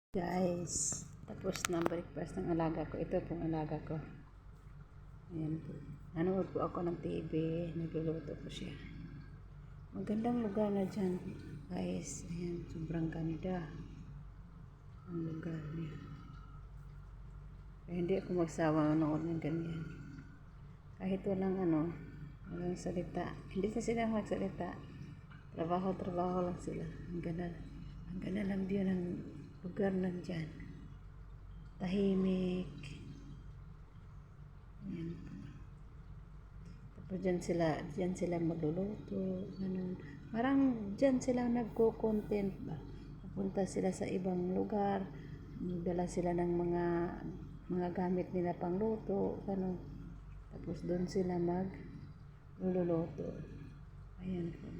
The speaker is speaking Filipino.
Guys, tapos na breakfast ng alaga ko. Ito pong alaga ko. Ayan po. Nanood po ako ng TV. Nagluluto po siya. Magandang lugar na dyan, guys. Ayan, sobrang ganda ang lugar niya. Kaya hindi ako magsawa manood ng ganyan. Kahit walang salita. Hindi na sila magsalita. Trabaho lang sila. Ang ganda lang view ng lugar na dyan. Tahimik. Ayan. Tapos dyan sila magluluto. Ganun. Parang dyan sila nagko-content ba. Pupunta sila sa ibang lugar. Dala sila ng mga gamit nila pang luto. Ganun. Tapos doon sila magluluto. Ayan po.